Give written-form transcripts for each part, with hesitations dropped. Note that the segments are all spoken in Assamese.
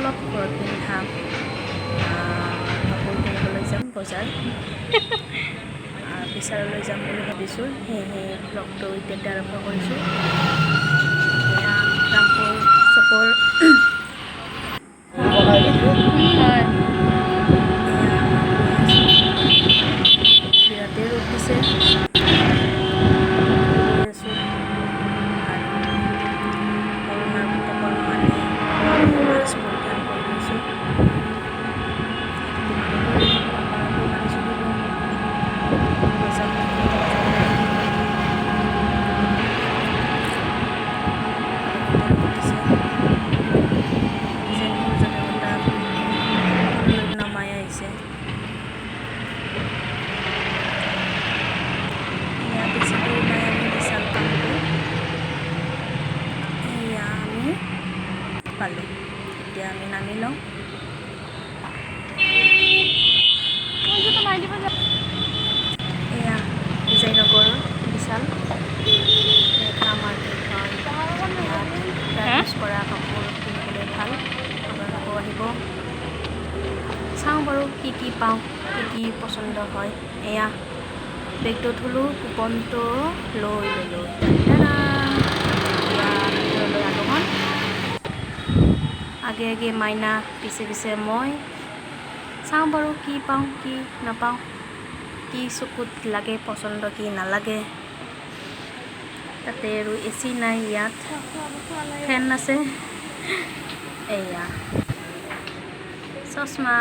অলপ ঘৰত পিন্ধা কাপোৰ কিনিবলৈ যাম বজাৰ বিচাৰলৈ যাম বুলি ভাবিছোঁ। সেয়েহে ব্লগটো এতিয়া আৰম্ভ কৰিছোঁ। এয়া ৰামপুৰ চকৰ বিৰাটেই ৰ'দ দিছে। পালোঁ। এতিয়া আমি নামি লওঁ। এয়া বিজয়নগৰৰ বিশাল ৰেখা মাৰ্কেট হয়। ইউজ কৰা কাপোৰ কিনিবলৈ ভাল। আপোনালোকেও আহিব। চাওঁ বাৰু কি কি পাওঁ, কি কি পচন্দ হয়। এয়া বেগটো থলোঁ, কুপনটো লৈ ল'লোঁ। আগে আগে মাইনা, পিছে পিছে মই। চাওঁ বাৰু কি পাওঁ কি নাপাওঁ, কি চকুত লাগে, পচন্দ কি নালাগে। তাতে আৰু AC নাই, ইয়াত ফেন আছে। এয়া চশমা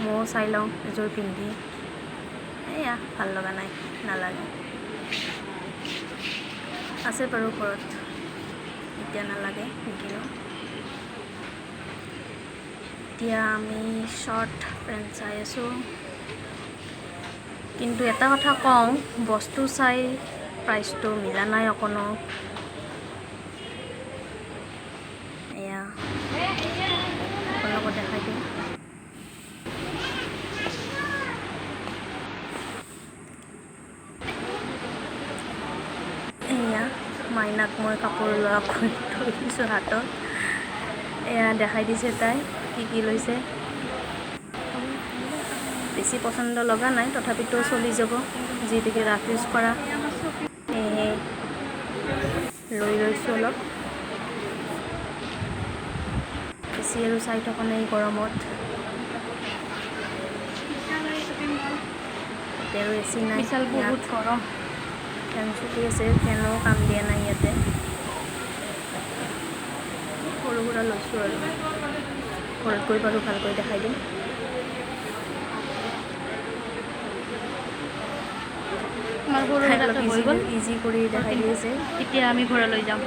ময়ো চাই লওঁ এযোৰ পিন্ধি। এয়া ভাল লগা নাই, নালাগে। আছে বাৰু ঘৰত, এতিয়া নালাগে, নিকিনো। এতিয়া আমি শ্বৰ্ট পেণ্ট চাই আছোঁ। কিন্তু এটা কথা কওঁ, বস্তু চাই প্ৰাইচটো মিলা নাই অকণো। এয়া আপোনালোকক দেখাই দিওঁ। এয়া মাইনাক মই কাপোৰ লোৱা কৰি থৈ দিছোঁ হাতত। এয়া দেখাই দিছে তাই কি কি লৈছে। বেছি পচন্দ লগা নাই, তথাপিতো চলি যাব যিহেতুকে ৰাফ ইউজ কৰা। সেয়েহে লৈ লৈছোঁ অলপ। বেছি আৰু চাই থকা নাই গৰমত। আৰু AC নাই, বহুত গৰম। ফেন চলি আছে, ফেনো কাম দিয়া নাই ইয়াতে। সৰু সুৰা লৈছোঁ আৰু ঘৰত গৈ বাৰু ভালকৈ দেখাই দিম। ইজি কৰি দেখাই দি আছে। এতিয়া আমি ঘৰলৈ যাম।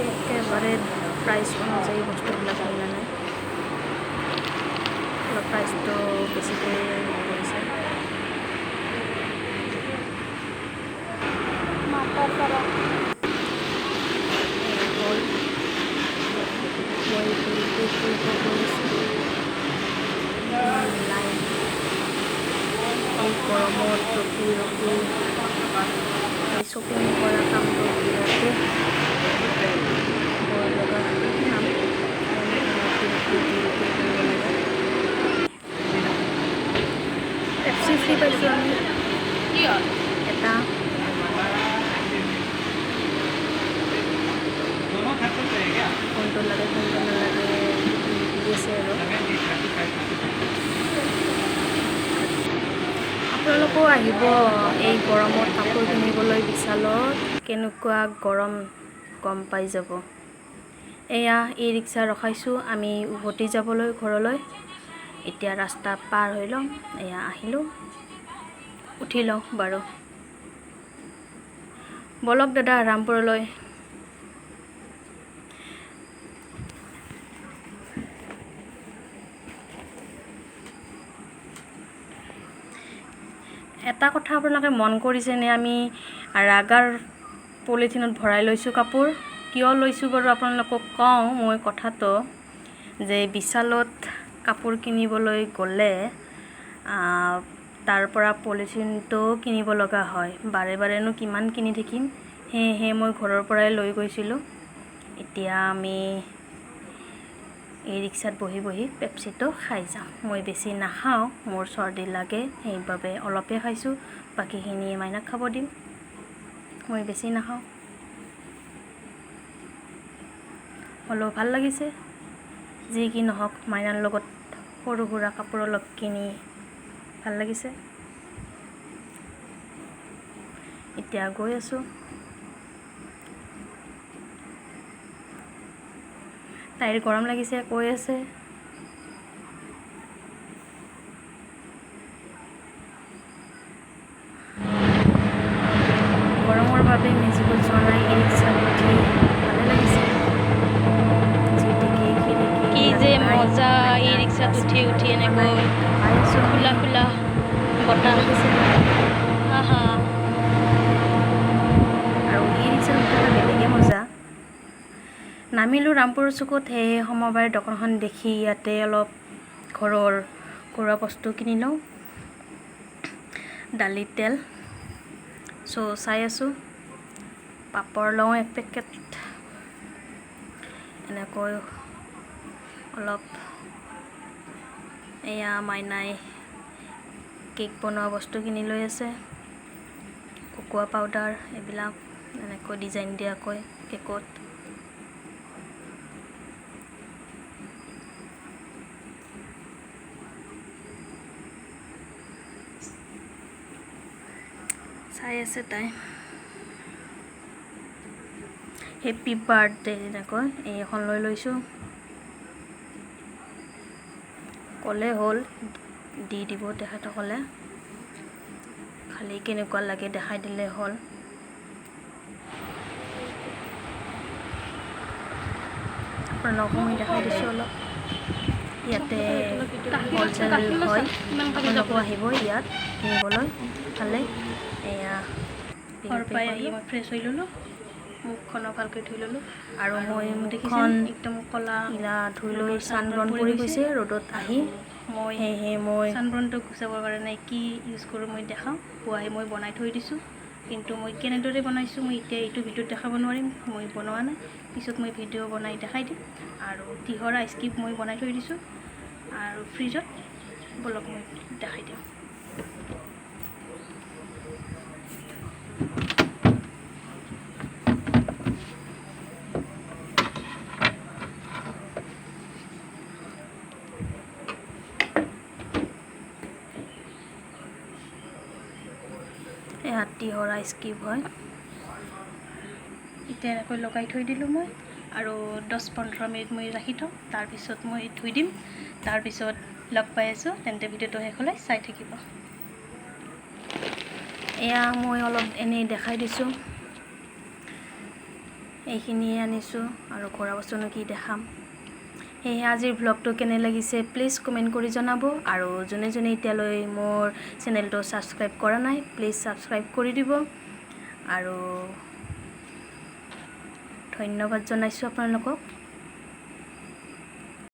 একেবাৰে প্ৰাইচ অনুযায়ী বস্তুবিলাক মিলা নাই। অলপ প্ৰাইচটো বেছিকৈ কৰিছে। গৰমত ৰখি ৰখি শ্বপিং কৰা কামটো বিৰাটেই বৰ লগা কাম। পেপচি ফ্ৰী পাইছোঁ আমি এটা। কোনটো লাগে কোনটো নালাগে দি আছে আৰু। আপোনালোকেও আহিব এই গৰমত কাপোৰ কিনিবলৈ বিশালত। কেনেকুৱা গৰম গম পাই যাব। এয়া ই ৰিক্সা ৰখাইছোঁ আমি উভতি যাবলৈ ঘৰলৈ। এতিয়া ৰাস্তা পাৰ হৈ লওঁ। এয়া আহিলোঁ, উঠি লওঁ বাৰু। বলক দাদা ৰামপুৰলৈ। এটা কথা আপোনালোকে মন কৰিছেনে, আমি ৰাগাৰ পলিথিনত ভৰাই লৈছোঁ কাপোৰ। কিয় লৈছোঁ বাৰু আপোনালোকক কওঁ মই কথাটো, যে বিশালত কাপোৰ কিনিবলৈ গ'লে তাৰ পৰা পলিথিনটো কিনিব লগা হয়। বাৰে বাৰেনো কিমান কিনি থাকিম, সেয়েহে মই ঘৰৰ পৰাই লৈ গৈছিলোঁ। এতিয়া আমি এই ৰিক্সাত বহি বহি পেপচিটো খাই যাম। মই বেছি নাখাওঁ, মোৰ চৰ্দি লাগে, সেইবাবে অলপে খাইছোঁ, বাকীখিনি মাইনাক খাব দিম। মই বেছি নাখাওঁ, হ'লেও ভাল লাগিছে। যি কি নহওক, মাইনাৰ লগত সৰু সুৰা কাপোৰ অলপ কিনি ভাল লাগিছে। এতিয়া গৈ আছোঁ। তাইৰ গৰম লাগিছে কৈ আছে। গৰমৰ বাবে মেজিকত যোৱা নাই, এই ৰিক্সাত উঠি ভালে লাগিছে। কি যে মজা এই ৰিক্সাত উঠি উঠি এনেকৈ খোলা খোলা বতাহ আহা। আৰু এই ৰিক্সাত উঠাটো বেলেগে মজা। নামিলোঁ ৰামপুৰ চুকত, সেয়ে সমবায়ৰ দোকানখন দেখি ইয়াতে অলপ ঘৰুৱা বস্তু কিনি লওঁ। দালি, তেল, চাই আছোঁ। পাপৰ লওঁ 1 পেকেট, এনেকৈ অলপ। এয়া মাইনাই কেক বনোৱা বস্তু কিনি লৈ আছে, কোকোৱা পাউডাৰ, এইবিলাক এনেকৈ ডিজাইন দিয়াকৈ কেকত। চাই আছে তাই। হেপ্পী বাৰ্থডে এনেকৈ এখন লৈ লৈছোঁ। ক'লে হ'ল, দি দিব তেখেতসকলে, খালি কেনেকুৱা লাগে দেখাই দিলে হ'ল। আপোনালোকক মই দেখাই দিছোঁ অলপ। ইয়াতে হ'লচেল হয়, আপোনালোকো আহিব ইয়াত কিনিবলৈ পালে। এয়া ঘৰ পাই আহি মই ফ্ৰেছ হৈ ল'লোঁ, মুখখনো ভালকৈ ধুই ল'লোঁ, আৰু মই মুখখন একদম ক'লা ধুই লৈ ছানবাৰ্ণ পৰি গৈছে ৰ'দত আহি। সেয়েহে মই ছানবাৰ্ণটো গুচাবৰ কাৰণে কি ইউজ কৰোঁ মই দেখাওঁ। পুৱাই মই বনাই থৈ দিছোঁ, কিন্তু মই কেনেদৰে বনাইছোঁ মই এতিয়া এইটো ভিডিঅ'ত দেখাব নোৱাৰিম, মই বনোৱা নাই। পিছত মই ভিডিঅ' বনাই দেখাই দিম। আৰু তিহৰ আইচ কিউব মই বনাই থৈ দিছোঁ আৰু ফ্ৰিজত, বলক মই দেখাই দিওঁ। এয়া তিহৰ আইচ কিউব হয়। এতিয়া এনেকৈ লগাই থৈ দিলোঁ মই, আৰু 10-15 মিনিট মই ৰাখি থওঁ, তাৰপিছত মই ধুই দিম। তাৰপিছত লগ পাই আছোঁ, তেন্তে ভিডিঅ'টো শেষ হ'লে চাই থাকিব। এয়া মই অলপ এনেই দেখাই দিছোঁ, এইখিনিয়ে আনিছোঁ, আৰু ঘৰুৱা বস্তুনো কি দেখাম। সেয়েহে আজিৰ ভ্লগটো কেনে লাগিছে প্লিজ কমেণ্ট কৰি জনাব। আৰু যোনে যোনে এতিয়ালৈ মোৰ চেনেলটো ছাবস্ক্ৰাইব কৰা নাই, প্লিজ ছাবস্ক্ৰাইব কৰি দিব। আৰু ধন্যবাদ জনাইছোঁ আপোনালোকক।